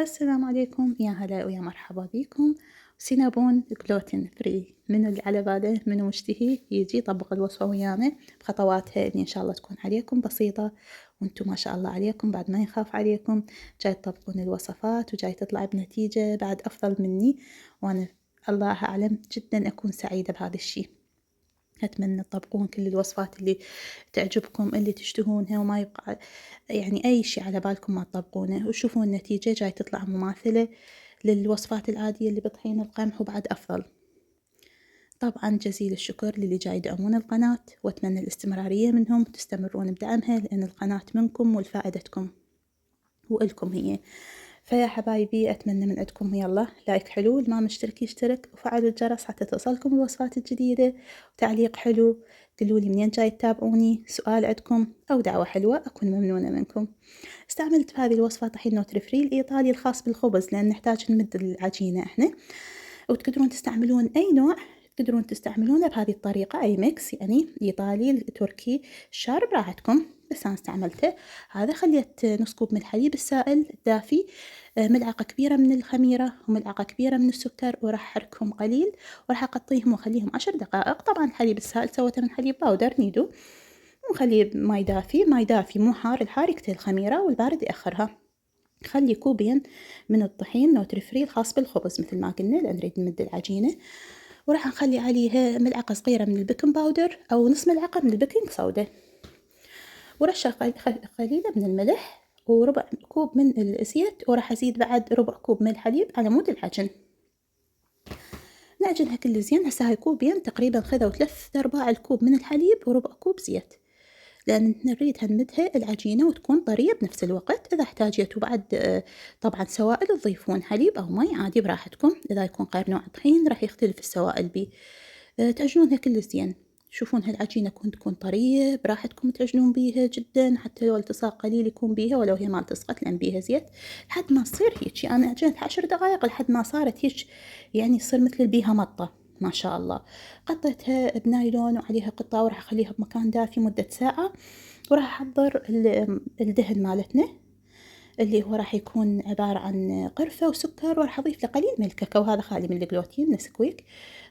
السلام عليكم، يا هلا ويا مرحبا بكم. سينابون جلوتين فري، منو اللي على باله منو مشتهي يجي يطبق الوصفة ويانا بخطواتها اللي إن شاء الله تكون عليكم بسيطة، وانتم ما شاء الله عليكم بعد ما يخاف عليكم جاي تطبقون الوصفات وجاي تطلع بنتيجة بعد أفضل مني، وأنا الله أعلم جدا أكون سعيدة بهذا الشي. أتمنى تطبقون كل الوصفات اللي تعجبكم اللي تشتهونها وما يبقى يعني أي شي على بالكم ما تطبقونه، وشوفون النتيجة جاي تطلع مماثلة للوصفات العادية اللي بطحين القمح وبعد أفضل. طبعا جزيل الشكر للي جاي يدعمون القناة، وأتمنى الاستمرارية منهم وتستمرون بدعمها لأن القناة منكم والفائدتكم وإلكم هي. فيا حبايبي أتمنى من عندكم يلا لايك حلو، اللي ما مشترك يشترك وفعلوا الجرس حتى توصلكم الوصفات الجديدة، وتعليق حلو قولولي منين جاي تتابعوني، سؤال عندكم أو دعوة حلوة أكون ممنونة منكم. استعملت في هذه الوصفة طحين نوتري فري الإيطالي الخاص بالخبز لأن نحتاج نمد العجينة إحنا، وتقدرون تستعملون أي نوع تقدرون تستعملونه بهذه الطريقة، أي ميكس يعني إيطالي تركي شار براحتكم، بس أنا استعملته هذا. خليت نص كوب من الحليب السائل دافي، ملعقة كبيرة من الخميرة وملعقة كبيرة من السكر، وراح أحركهم قليل وراح أغطيهم وأخليهم 10 دقائق. طبعا الحليب السائل سويته من حليب باودر نيدو، ونخليه ماي دافي، ماي دافي مو حار، الحار يقتل الخميرة والبارد يأخرها. خلي كوبين من الطحين نوتري فري الخاص بالخبز مثل ما قلنا لأن نريد نمد العجينة، وراح نخلي عليها ملعقة صغيرة من البيكنج باودر أو نص ملعقة من البيكنج صودا، ورشة قليلة من الملح، وربع كوب من الزيت، وراح أزيد بعد ربع كوب من الحليب على مود العجن. نعجنها كل زين. هسه هاي كوبين تقريبا خذوا 3/4 الكوب من الحليب وربع كوب زيت، لأن نريد هنمدها العجينة وتكون طرية بنفس الوقت. إذا احتاجتوا بعد طبعا سوائل تضيفون حليب أو مي عادي براحتكم، إذا يكون غير نوع طحين راح يختلف السوائل بيه. تعجنونها كل زين. شوفون هالعجينة تكون طرية براحتكم تعجنون بيها جدا، حتى لو التصاق قليل يكون بيها ولو هي ما تسقط لأن بيها زيت، لحد ما تصير هيك. أنا عجنتها 10 دقائق لحد ما صارت هيك، يعني تصير مثل بيها مطة ما شاء الله. غطيتها بنايلون وعليها قطعة وراح أخليها بمكان دافي مدة ساعة، وراح أحضر الدهن مالتنا اللي هو راح يكون عبارة عن قرفة وسكر، وراح أضيف له قليل من الكاكاو، هذا خالي من الجلوتين نسكويك،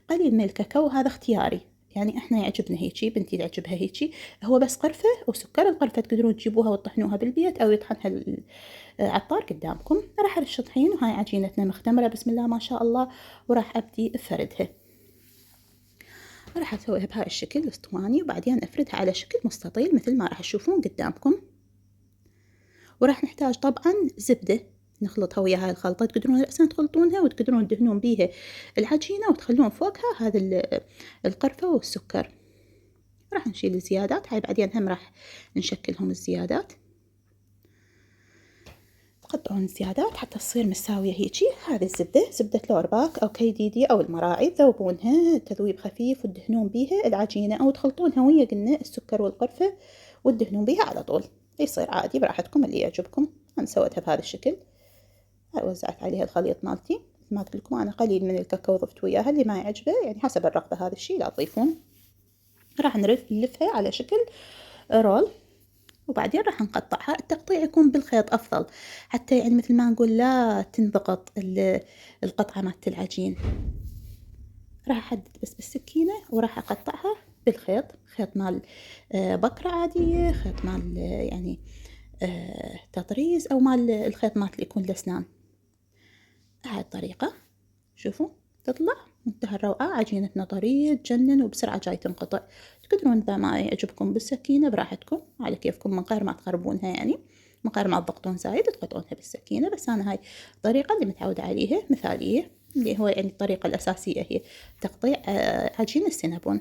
قليل من الكاكاو هذا اختياري، يعني احنا يعجبنا هيجي، بنتي تعجبها هيجي، هو بس قرفة وسكر. القرفة تقدرون تجيبوها وتطحنوها بالبيت أو يطحنها العطار قدامكم. راح أرش طحين، وهاي عجينتنا مختمرة بسم الله ما شاء الله، وراح أبدي أفردها. راح أسويها بهاي الشكل الاسطواني، وبعدين أفردها على شكل مستطيل مثل ما راح تشوفون قدامكم. وراح نحتاج طبعا زبدة نخلطها ويا هاي الخلطة، تقدرون رأسا تخلطونها وتقدرون تدهنون بيها العجينة وتخلون فوقها هذا القرفة والسكر. راح نشيل الزيادات هاي بعدين هم راح نشكلهم الزيادات، تقطعون الزيادات حتى تصير مساوية هيجي. هذه الزبدة زبدة لورباك أو كيديدي أو المراعي، تذوبونها تذويب خفيف وتدهنون بيها العجينة، أو تخلطونها ويا قلنا السكر والقرفة وتدهنون بيها على طول، يصير عادي براحتكم اللي يعجبكم. أنا سويتها بهذا الشكل. وزعت عليها الخليط مالتي، ما قلت لكم أنا قليل من الكاكاو ضفت وياها، اللي ما يعجبه يعني حسب الرغبة هذا الشيء لا تضيفون. راح نلفها على شكل رول، وبعدين راح نقطعها. التقطيع يكون بالخيط أفضل، حتى يعني مثل ما نقول لا تنضغط القطعة مالت العجين. راح أحدد بس بالسكينة وراح أقطعها بالخيط، خيط مال بكرة عادية، خيط مال يعني تطريز، أو مال الخيط مال اللي يكون الأسنان. بهاي الطريقة شوفوا تطلع منتهى الروعة. عجينتنا طرية تجنن وبسرعة جاي تنقطع. تقدرون إذا ما يعجبكم بالسكينة براحتكم على كيفكم، من غير ما تخربونها، يعني من غير ما تضغطون زايد تقطعونها بالسكينة. بس أنا هاي الطريقة اللي متعودة عليها مثالية، اللي هو يعني الطريقة الأساسية هي تقطيع عجين السينابون.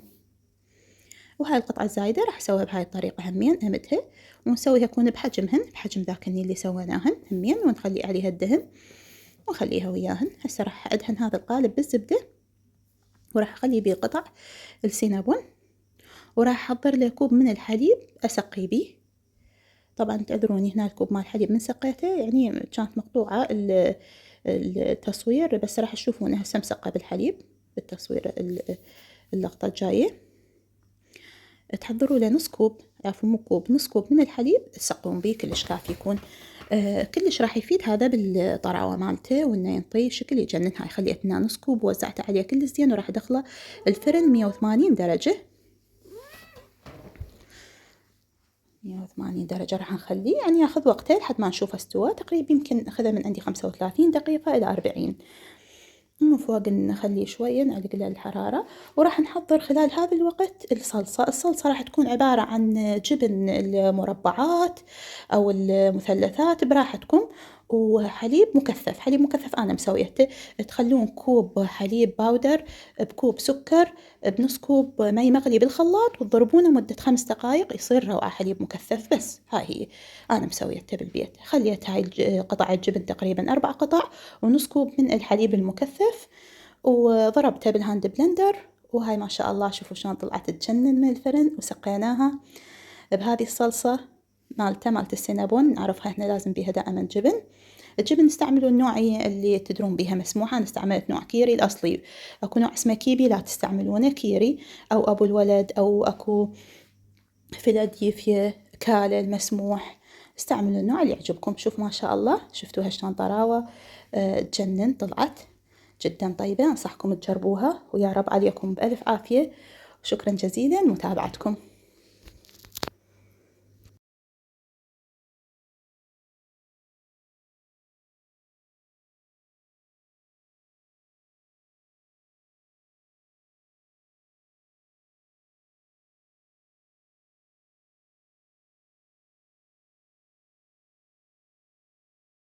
وهاي القطعة الزايدة راح أسويها بهاي الطريقة همين، أمدها ونسويها يكون بحجمهن، بحجم ذاك اللي سويناهن همين، ونخلي عليها الدهن وخليها وياهن. هسه راح أدهن هذا القالب بالزبدة، وراح أخلي بيه قطع السينابون، وراح أحضر له كوب من الحليب أسقي بيه. طبعا تعذروني هنا الكوب مال الحليب من سقيته يعني كانت مقطوعة التصوير، بس راح تشوفونه هسه مسقى بالحليب بالتصوير اللقطة الجاية. تحضروا له نص كوب، عفوا مو كوب، نص كوب من الحليب تسقون بيه كلش كافي يكون. كلش راح يفيد هذا بالطراوة مالته، وإنه ينطي شكل يجنن. هاي خليتنا نص كوب ووزعته عليه كلش زين، وراح أدخله الفرن 180 درجة. 180 درجة راح نخليه، يعني ياخذ وقته لحد ما نشوفه استوى. تقريبا يمكن أخذه من عندي 35 دقيقة إلى 40. من فوق نخليه شوية نعلق له الحرارة. وراح نحضر خلال هذا الوقت الصلصة راح تكون عبارة عن جبن المربعات أو المثلثات براحتكم، وحليب مكثف. حليب مكثف أنا مسويته. تخلون كوب حليب باودر بكوب سكر بنص كوب ماء مغلي بالخلاط، وتضربونه مدة 5 دقايق يصير روعة حليب مكثف. بس هاي هي أنا مسويته بالبيت. خليت هاي قطع الجبن تقريبا 4 قطع، ونص كوب من الحليب المكثف، وضربته بالهاند بلندر. وهاي ما شاء الله شوفوا شلون طلعت تجنن من الفرن. وسقيناها بهذه الصلصة مالت السينابون. نعرفها احنا لازم بيها دائما جبن. الجبن استعملوا النوع اللي تدرون بيها مسموحة. أنا استعملت نوع كيري الأصلي. أكو نوع اسمه كيبي لا تستعملونه، كيري أو أبو الولد، أو أكو فيلادلفيا كالا المسموح. استعملوا النوع اللي يعجبكم. شوف ما شاء الله شفتوها شلون طراوة تجنن طلعت جدا طيبة. أنصحكم تجربوها، ويا رب عليكم بألف عافية. وشكرا جزيلا لمتابعتكم.